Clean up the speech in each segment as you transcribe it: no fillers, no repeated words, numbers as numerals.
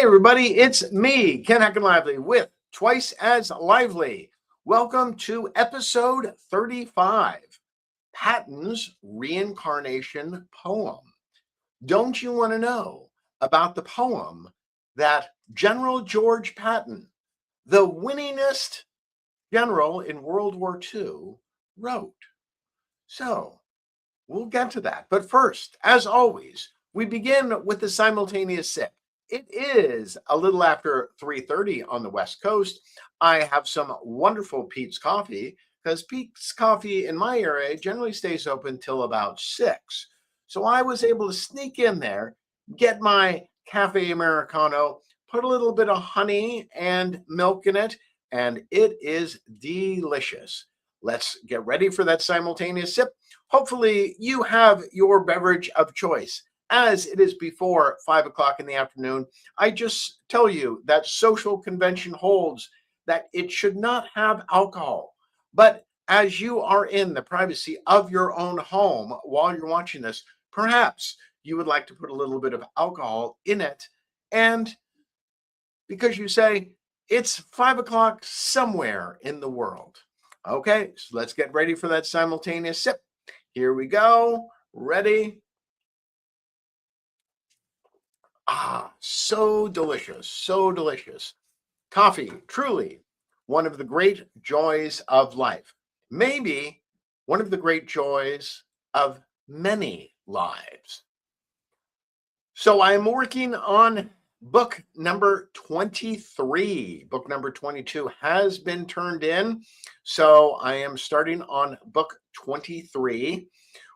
Hey, everybody, it's me, Ken Heckenlively, with Twice as Lively. Welcome to episode 35, Patton's Reincarnation poem. Don't you want to know about the poem that General George Patton, the winningest general in World War II, wrote? So, we'll get to that. But first, as always, we begin with the simultaneous sip. It is a little after 3:30 on the West Coast. I have some wonderful Pete's Coffee because Pete's Coffee in my area generally stays open till about 6. So I was able to sneak in there, get my cafe Americano, put a little bit of honey and milk in it, and it is delicious. Let's get ready for that simultaneous sip. Hopefully you have your beverage of choice. As it is before 5 o'clock in the afternoon, I just tell you that social convention holds that it should not have alcohol. But as you are in the privacy of your own home while you're watching this, perhaps you would like to put a little bit of alcohol in it. And because you say it's 5 o'clock somewhere in the world. Okay, so let's get ready for that simultaneous sip. Here we go. Ready? So delicious, so delicious. Coffee, truly one of the great joys of life. Maybe one of the great joys of many lives. So I'm working on book number 23. Book number 22 has been turned in. So I am starting on book 23,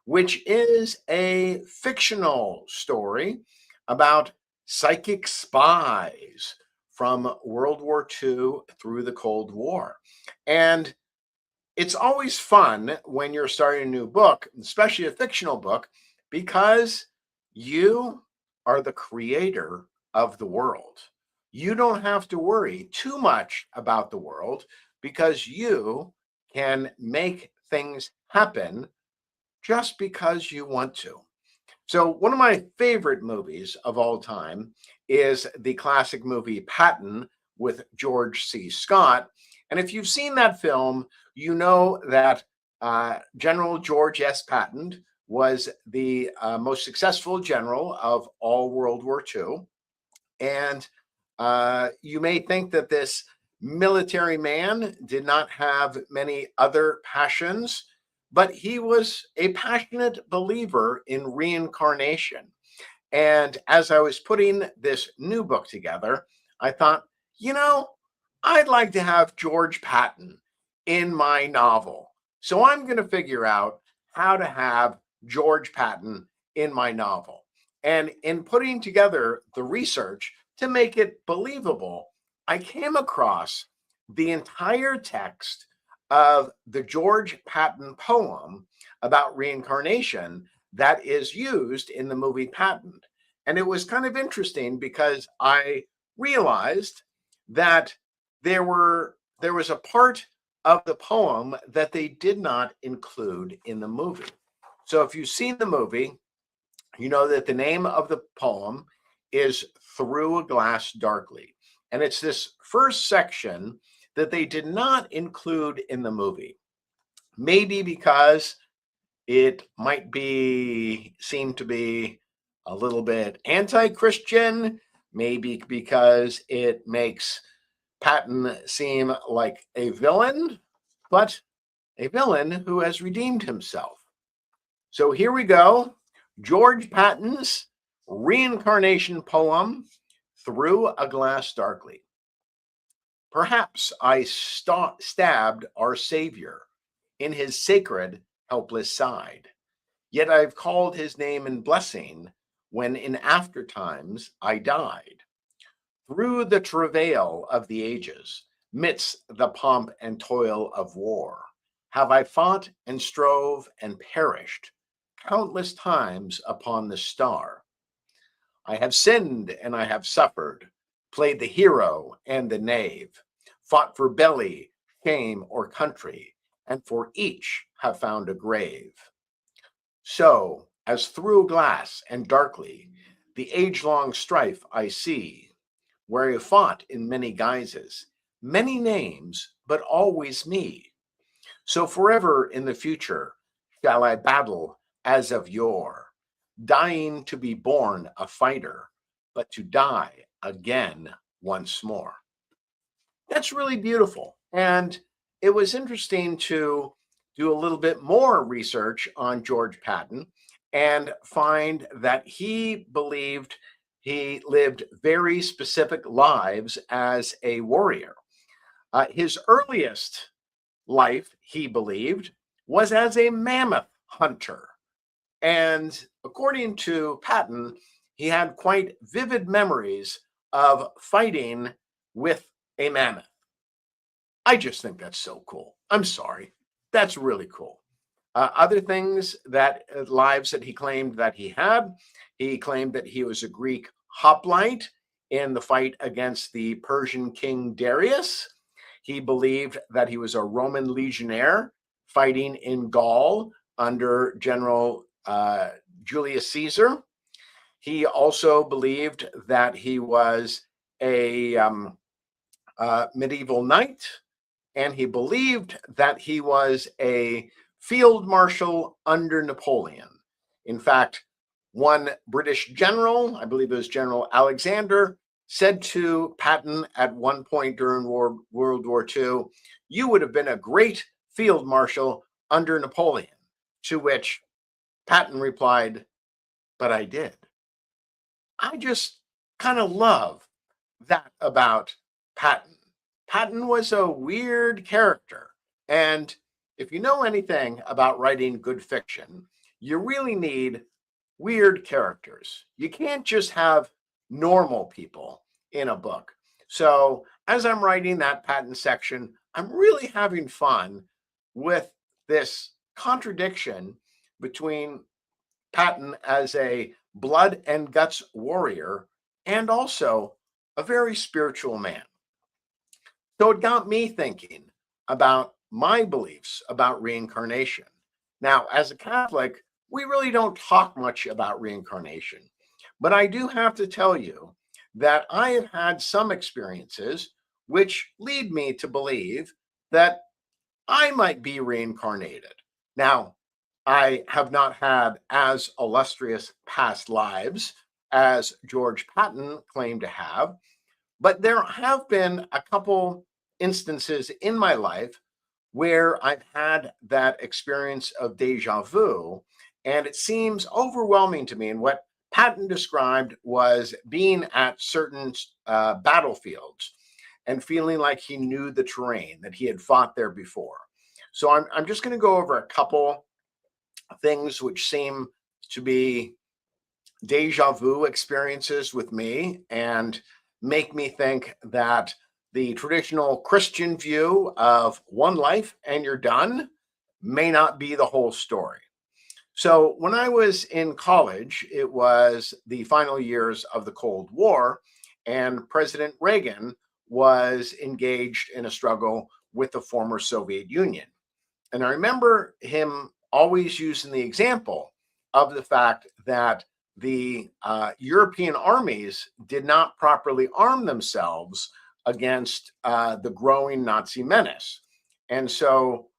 which is a fictional story about psychic spies from World War II through the Cold War. And it's always fun when you're starting a new book, especially a fictional book, because you are the creator of the world. You don't have to worry too much about the world because you can make things happen just because you want to. So one of my favorite movies of all time is the classic movie Patton with George C. Scott. And if you've seen that film, you know that General George S. Patton was the most successful general of all World War II. And you may think that this military man did not have many other passions, but he was a passionate believer in reincarnation. And as I was putting this new book together, I thought, I'd like to have George Patton in my novel. So I'm going to figure out how to have George Patton in my novel. And in putting together the research to make it believable, I came across the entire text of the George Patton poem about reincarnation that is used in the movie Patton. And it was kind of interesting because I realized that there was a part of the poem that they did not include in the movie. So if you've seen the movie, you know that the name of the poem is Through a Glass Darkly. And it's this first section that they did not include in the movie. Maybe because it might seem to be a little bit anti-Christian, maybe because it makes Patton seem like a villain, but a villain who has redeemed himself. So here we go. George Patton's reincarnation poem, Through a Glass Darkly. Perhaps I stabbed our Savior in his sacred, helpless side. Yet I've called his name in blessing when in after times I died. Through the travail of the ages, midst the pomp and toil of war, have I fought and strove and perished countless times upon the star. I have sinned and I have suffered, played the hero and the knave, fought for belly, shame, or country, and for each have found a grave. So, as through glass and darkly, the age-long strife I see, where I fought in many guises, many names, but always me. So forever in the future shall I battle as of yore, dying to be born a fighter, but to die again once more. That's really beautiful. And it was interesting to do a little bit more research on George Patton and find that he believed he lived very specific lives as a warrior. His earliest life, he believed, was as a mammoth hunter. And according to Patton, he had quite vivid memories of fighting with a mammoth. I just think that's so cool. I'm sorry. That's really cool. Other things that lives that he claimed that he was a Greek hoplite in the fight against the Persian king Darius. He believed that he was a Roman legionnaire fighting in Gaul under General Julius Caesar. He also believed that he was a medieval knight, and he believed that he was a field marshal under Napoleon. In fact, one British general, I believe it was General Alexander, said to Patton at one point during World War II, "You would have been a great field marshal under Napoleon." To which Patton replied, "But I did." I just kind of love that about Patton. Patton was a weird character. And if you know anything about writing good fiction, you really need weird characters. You can't just have normal people in a book. So as I'm writing that Patton section, I'm really having fun with this contradiction between Patton as a blood and guts warrior and also a very spiritual man. So it got me thinking about my beliefs about reincarnation. Now, as a Catholic, we really don't talk much about reincarnation, but I do have to tell you that I have had some experiences which lead me to believe that I might be reincarnated. Now, I have not had as illustrious past lives as George Patton claimed to have, but there have been a couple instances in my life where I've had that experience of deja vu, and it seems overwhelming to me. And what Patton described was being at certain battlefields and feeling like he knew the terrain, that he had fought there before. So I'm just going to go over a couple things which seem to be deja vu experiences with me and make me think that the traditional Christian view of one life and you're done may not be the whole story. So when I was in college, it was the final years of the Cold War, and President Reagan was engaged in a struggle with the former Soviet Union. And I remember him always using the example of the fact that the European armies did not properly arm themselves against the growing Nazi menace. And so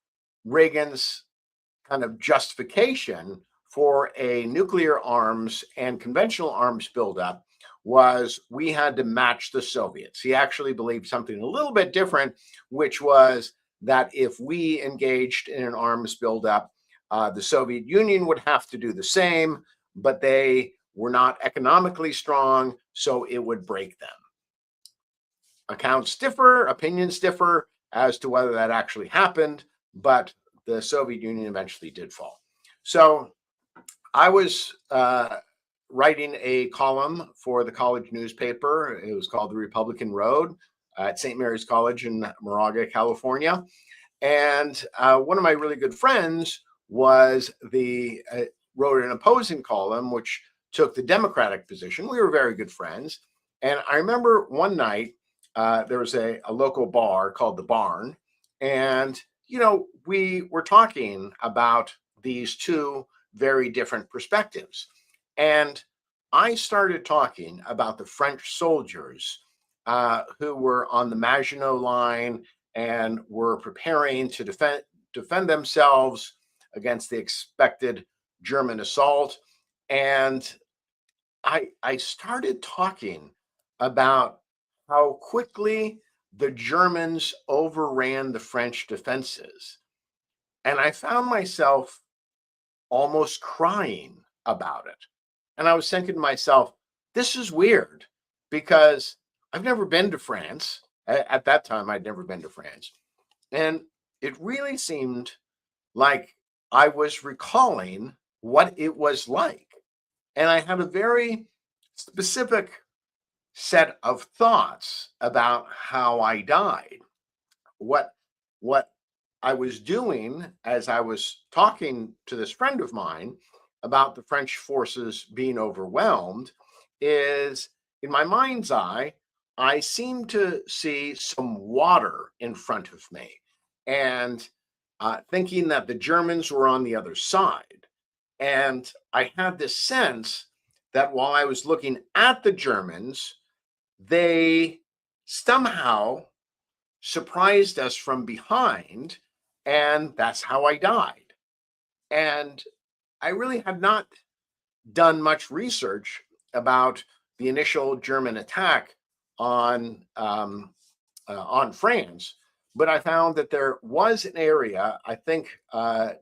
Reagan's kind of justification for a nuclear arms and conventional arms buildup was we had to match the Soviets. He actually believed something a little bit different, which was that if we engaged in an arms buildup, the Soviet Union would have to do the same, but they were not economically strong, so it would break them. Accounts differ, opinions differ as to whether that actually happened, but the Soviet Union eventually did fall. So I was writing a column for the college newspaper. It was called The Republican Road at St. Mary's College in Moraga, California. And one of my really good friends was wrote an opposing column, which took the Democratic position. We were very good friends. And I remember one night, there was a local bar called The Barn. And, we were talking about these two very different perspectives. And I started talking about the French soldiers who were on the Maginot Line and were preparing to defend themselves against the expected German assault. And I started talking about how quickly the Germans overran the French defenses. And I found myself almost crying about it. And I was thinking to myself, this is weird because I've never been to France. At that time, I'd never been to France. And it really seemed like I was recalling what it was like. And I had a very specific set of thoughts about how I died. What what I was doing as I was talking to this friend of mine about the French forces being overwhelmed is, in my mind's eye, I seemed to see some water in front of me, and thinking that the Germans were on the other side. And I had this sense that while I was looking at the Germans, they somehow surprised us from behind, and that's how I died. And I really had not done much research about the initial German attack on France, but I found that there was an area, I think,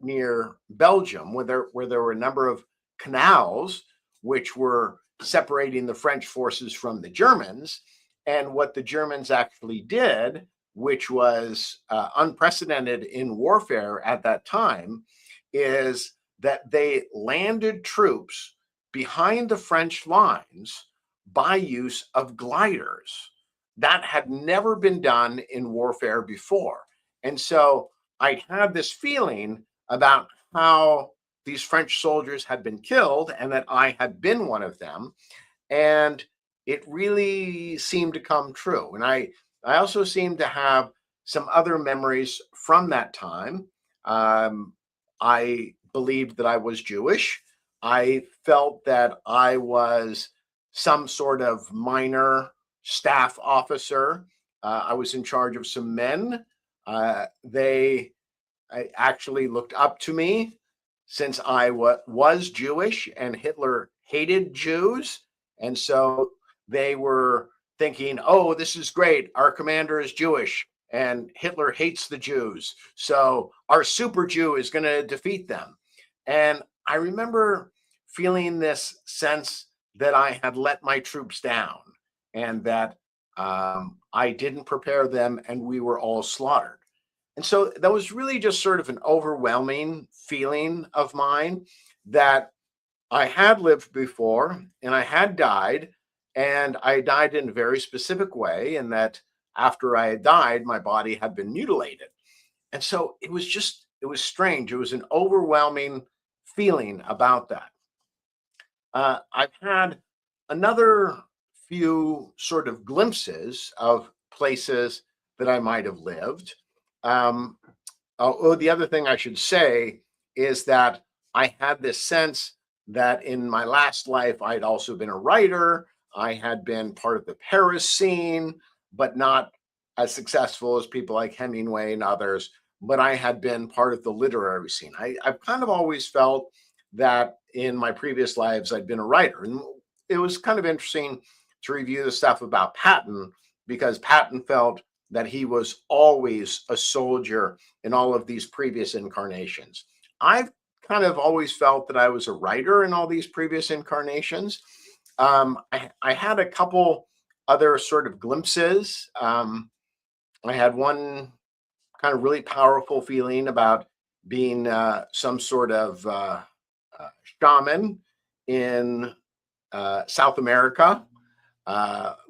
near Belgium, where there were a number of canals which were separating the French forces from the Germans. And what the Germans actually did, which was unprecedented in warfare at that time, is that they landed troops behind the French lines by use of gliders. That had never been done in warfare before. And so I had this feeling about how these French soldiers had been killed and that I had been one of them. And it really seemed to come true. And I also seemed to have some other memories from that time. I believed that I was Jewish. I felt that I was some sort of minor staff officer. I was in charge of some men. They actually looked up to me since I was Jewish and Hitler hated Jews. And so they were thinking, oh, this is great. Our commander is Jewish and Hitler hates the Jews. So our super Jew is going to defeat them. And I remember feeling this sense that I had let my troops down and that I didn't prepare them and we were all slaughtered. And so that was really just sort of an overwhelming feeling of mine that I had lived before and I had died, and I died in a very specific way, and that after I had died, my body had been mutilated. And so it was strange. It was an overwhelming feeling about that. I've had another few sort of glimpses of places that I might have lived. The other thing I should say is that I had this sense that in my last life, I'd also been a writer. I had been part of the Paris scene, but not as successful as people like Hemingway and others. But I had been part of the literary scene. I've kind of always felt that in my previous lives, I'd been a writer. And it was kind of interesting to review the stuff about Patton, because Patton felt that he was always a soldier in all of these previous incarnations. I've kind of always felt that I was a writer in all these previous incarnations. I had a couple other sort of glimpses. I had one kind of really powerful feeling about being some sort of shaman in South America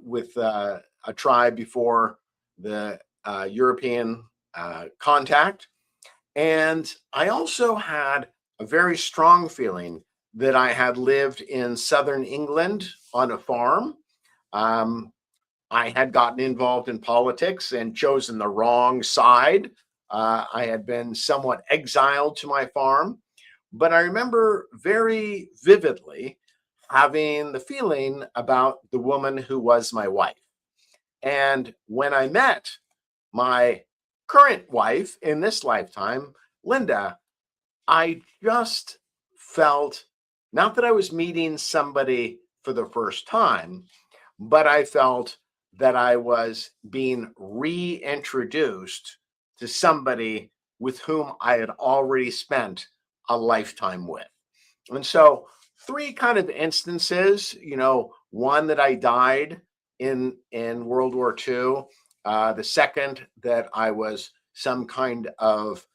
with a tribe before the European contact. And I also had a very strong feeling that I had lived in southern England on a farm. I had gotten involved in politics and chosen the wrong side. I had been somewhat exiled to my farm, but I remember very vividly having the feeling about the woman who was my wife. And when I met my current wife in this lifetime, Linda, I just felt not that I was meeting somebody for the first time, but I felt that I was being reintroduced to somebody with whom I had already spent a lifetime with. And so, three kind of instances, one that I died in World War II, the second that I was some kind of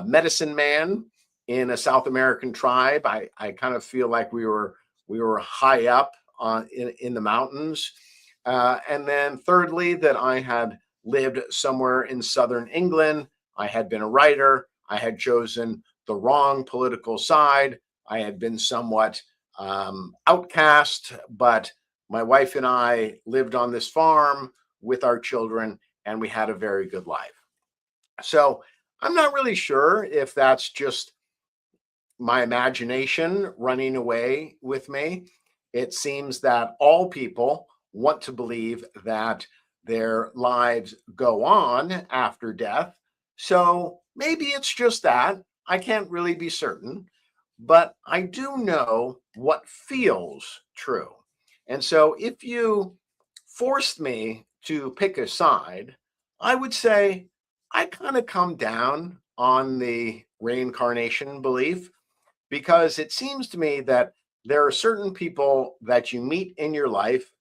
medicine man in a South American tribe. I kind of feel like we were high up in the mountains. And then thirdly, that I had lived somewhere in southern England. I had been a writer. I had chosen the wrong political side. I had been somewhat outcast, but my wife and I lived on this farm with our children, and we had a very good life. So I'm not really sure if that's just my imagination running away with me. It seems that all people want to believe that their lives go on after death. So maybe it's just that. I can't really be certain, but I do know what feels true. And so if you forced me to pick a side, I would say I kind of come down on the reincarnation belief, because it seems to me that there are certain people that you meet in your life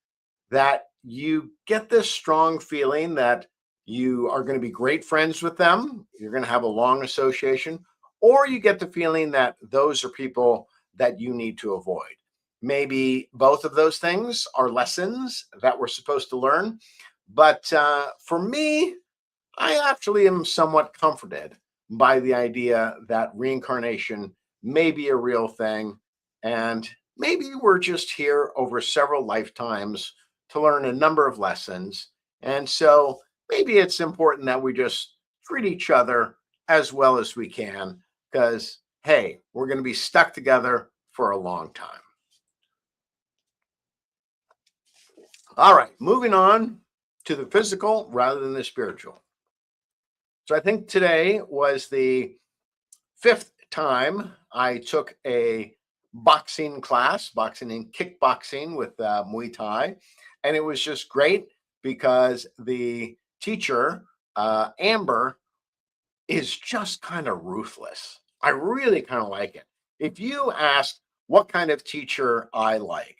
that you get this strong feeling that you are going to be great friends with them, you're going to have a long association, or you get the feeling that those are people that you need to avoid. Maybe both of those things are lessons that we're supposed to learn. But for me, I actually am somewhat comforted by the idea that reincarnation may be a real thing. And maybe we're just here over several lifetimes to learn a number of lessons. And so maybe it's important that we just treat each other as well as we can, because, hey, we're going to be stuck together for a long time. All right, moving on to the physical rather than the spiritual. So I think today was the fifth time I took a boxing class, boxing and kickboxing with Muay Thai. And it was just great because the teacher, Amber, is just kind of ruthless. I really kind of like it. If you ask what kind of teacher I like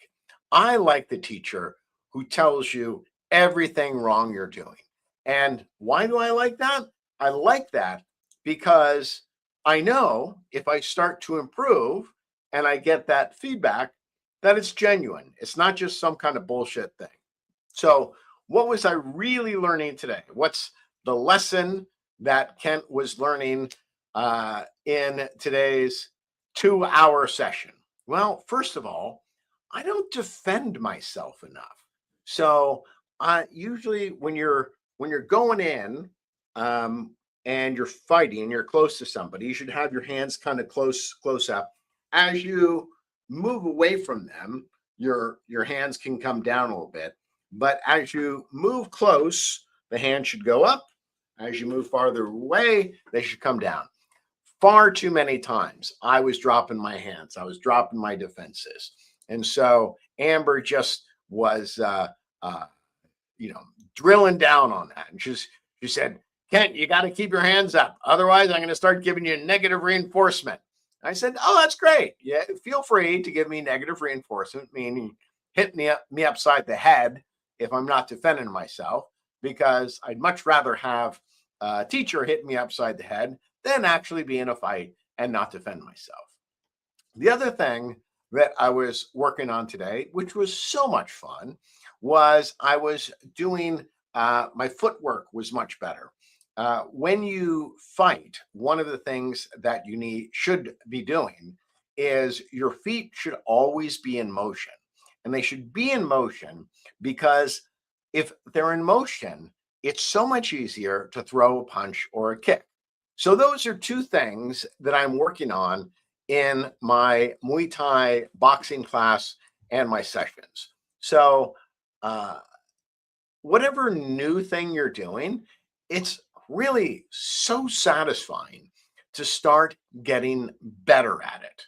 the teacher who tells you everything wrong you're doing. And why do I like that? I like that because I know if I start to improve and I get that feedback, that it's genuine. It's not just some kind of bullshit thing. So, what was I really learning today? What's the lesson that Kent was learning in today's 2-hour session? Well, first of all, I don't defend myself enough. So, usually when you're going in and you're fighting and you're close to somebody, you should have your hands kind of close up. As you move away from them, your hands can come down a little bit. But as you move close, the hand should go up. As you move farther away, they should come down. Far too many times, I was dropping my hands. I was dropping my defenses. And so Amber just was, drilling down on that. And she said, Kent, you got to keep your hands up. Otherwise, I'm going to start giving you negative reinforcement. I said, oh, that's great. Yeah, feel free to give me negative reinforcement, meaning hit me upside the head if I'm not defending myself, because I'd much rather have a teacher hit me upside the head than actually be in a fight and not defend myself. The other thing that I was working on today, which was so much fun, was I was doing my footwork was much better. When you fight, one of the things that you should be doing is your feet should always be in motion. And they should be in motion because if they're in motion, it's so much easier to throw a punch or a kick. So those are two things that I'm working on in my Muay Thai boxing class and my sessions. So whatever new thing you're doing, it's really so satisfying to start getting better at it.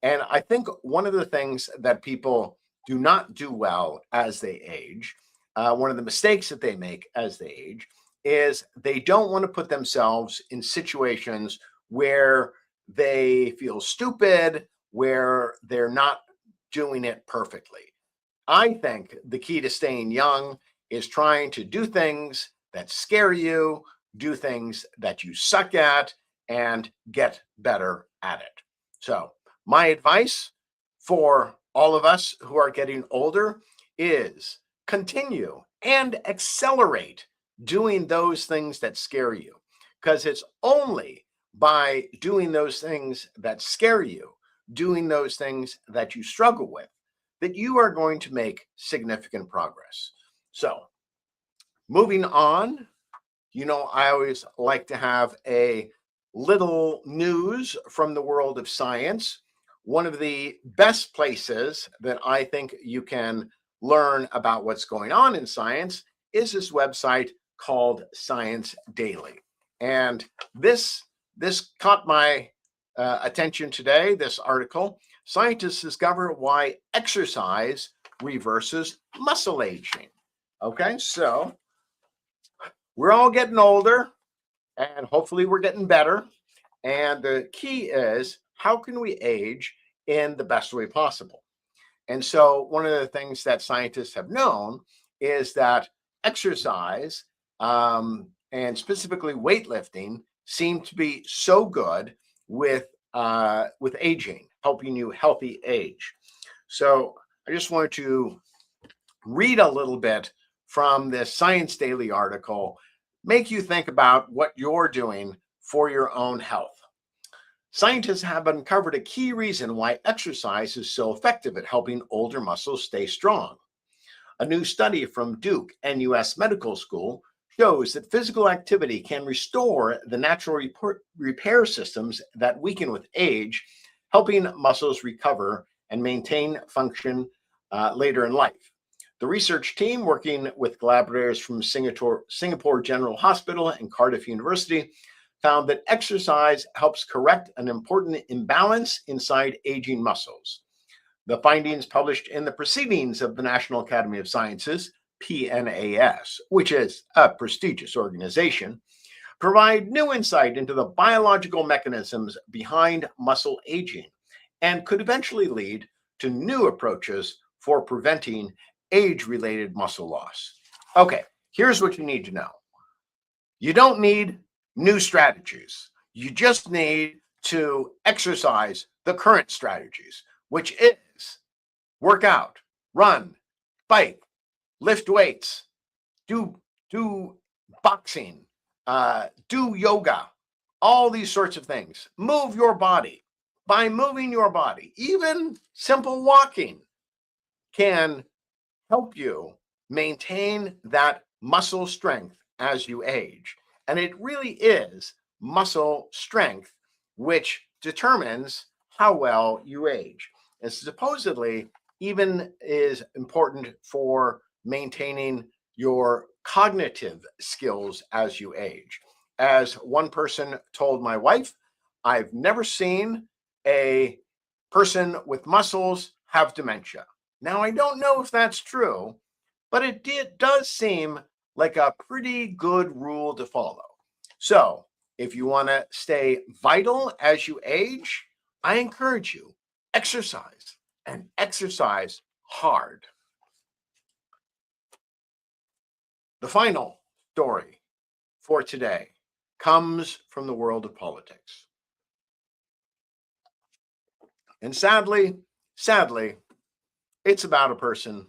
And I think one of the things that people do not do well as they age, one of the mistakes that they make as they age, is they don't want to put themselves in situations where they feel stupid, where they're not doing it perfectly. I think the key to staying young is trying to do things that scare you, do things that you suck at, and get better at it. So, my advice for all of us who are getting older is continue and accelerate doing those things that scare you, because it's only by doing those things that scare you, doing those things that you struggle with, that you are going to make significant progress. So, moving on, I always like to have a little news from the world of science. One of the best places that I think you can learn about what's going on in science is this website called Science Daily. And this caught my attention today, this article. Scientists discover why exercise reverses muscle aging. Okay, so we're all getting older and hopefully we're getting better. And the key is, how can we age in the best way possible? And so one of the things that scientists have known is that exercise and specifically weightlifting seem to be so good with aging, helping you healthy age. So I just wanted to read a little bit from this Science Daily article, make you think about what you're doing for your own health. Scientists have uncovered a key reason why exercise is so effective at helping older muscles stay strong. A new study from Duke and US Medical School shows that physical activity can restore the natural repair systems that weaken with age, helping muscles recover and maintain function later in life. The research team, working with collaborators from Singapore General Hospital and Cardiff University, found that exercise helps correct an important imbalance inside aging muscles. The findings, published in the Proceedings of the National Academy of Sciences, PNAS, which is a prestigious organization, provide new insight into the biological mechanisms behind muscle aging and could eventually lead to new approaches for preventing age-related muscle loss. Okay, here's what you need to know. You don't need new strategies. You just need to exercise the current strategies, which is work out, run, bike, lift weights, do boxing, do yoga, all these sorts of things. Move your body. By moving your body, even simple walking can help you maintain that muscle strength as you age. And it really is muscle strength which determines how well you age. And supposedly even is important for maintaining your cognitive skills as you age. As one person told my wife, I've never seen a person with muscles have dementia. Now, I don't know if that's true, but it does seem like a pretty good rule to follow. So, if you want to stay vital as you age, I encourage you, exercise and exercise hard. The final story for today comes from the world of politics. And sadly, it's about a person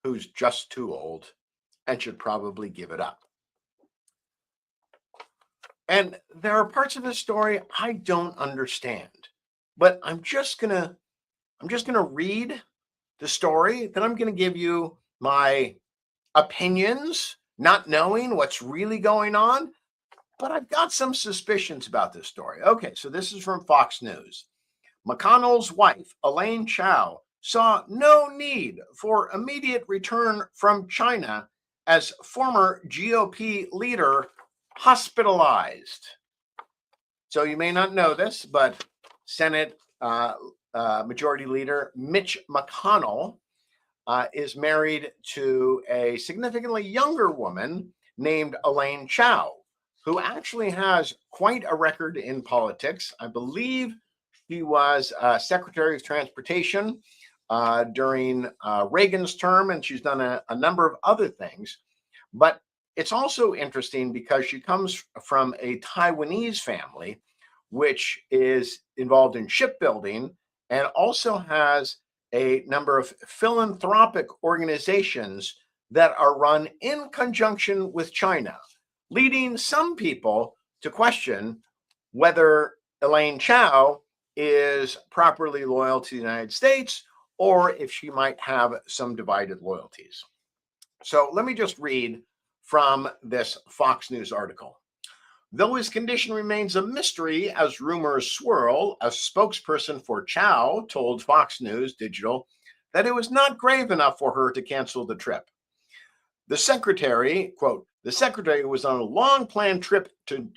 who's just too old and should probably give it up. And there are parts of this story I don't understand, but I'm just gonna read the story. Then I'm gonna give you my opinions, not knowing what's really going on. But I've got some suspicions about this story. Okay, so this is from Fox News. McConnell's wife, Elaine Chao, saw no need for immediate return from China as former GOP leader hospitalized. So you may not know this, but Senate Majority Leader Mitch McConnell is married to a significantly younger woman named Elaine Chao, who actually has quite a record in politics. I believe she was Secretary of Transportation during Reagan's term, and she's done a number of other things. But it's also interesting because she comes from a Taiwanese family, which is involved in shipbuilding and also has a number of philanthropic organizations that are run in conjunction with China, leading some people to question whether Elaine Chao is properly loyal to the United States or if she might have some divided loyalties. So let me just read from this Fox News article. Though his condition remains a mystery as rumors swirl, a spokesperson for Chao told Fox News Digital that it was not grave enough for her to cancel the trip. The secretary, quote, the secretary was on a long-planned trip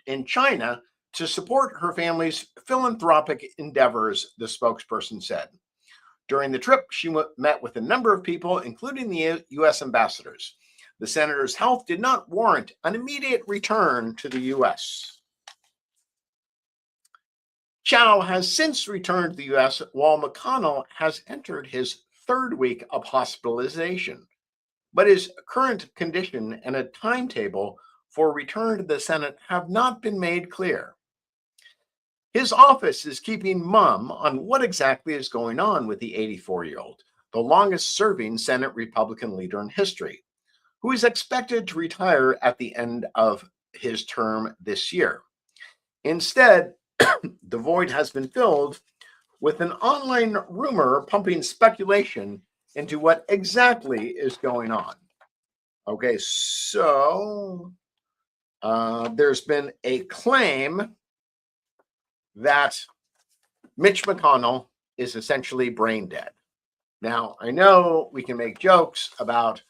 in China to support her family's philanthropic endeavors, the spokesperson said. During the trip, she met with a number of people, including the U.S. ambassadors. The senator's health did not warrant an immediate return to the U.S. Chao has since returned to the U.S., while McConnell has entered his third week of hospitalization. But his current condition and a timetable for return to the Senate have not been made clear. His office is keeping mum on what exactly is going on with the 84-year-old, the longest-serving Senate Republican leader in history, who is expected to retire at the end of his term this year. Instead, the void has been filled with an online rumor pumping speculation into what exactly is going on. Okay, so there's been a claim that Mitch McConnell is essentially brain dead. Now, I know we can make jokes about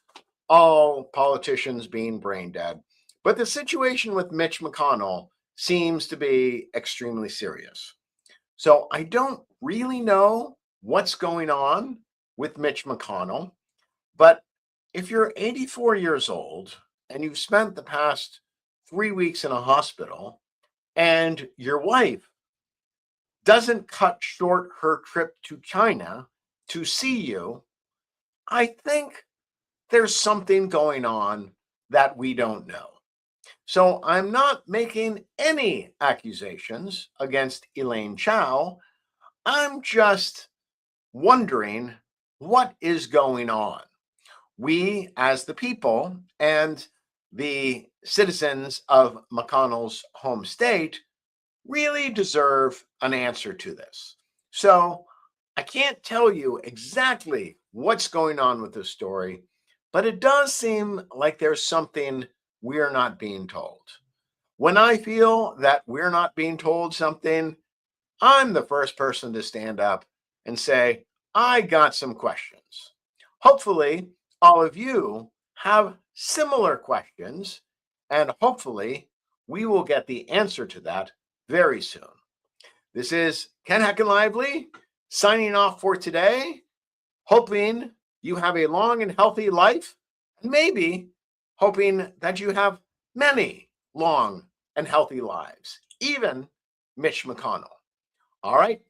all politicians being brain dead, but the situation with Mitch McConnell seems to be extremely serious. So I don't really know what's going on with Mitch McConnell, but if you're 84 years old and you've spent the past 3 weeks in a hospital and your wife doesn't cut short her trip to China to see you, I think there's something going on that we don't know. So I'm not making any accusations against Elaine Chao. I'm just wondering what is going on. We, as the people and the citizens of McConnell's home state, really deserve an answer to this. So I can't tell you exactly what's going on with this story, but it does seem like there's something we're not being told. When I feel that we're not being told something, I'm the first person to stand up and say, I got some questions. Hopefully, all of you have similar questions, and hopefully we will get the answer to that very soon. This is Ken Heckenlively signing off for today, hoping you have a long and healthy life, and maybe hoping that you have many long and healthy lives, even Mitch McConnell. All right,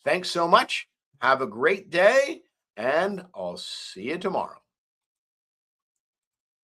thanks so much. Have a great day, and I'll see you tomorrow.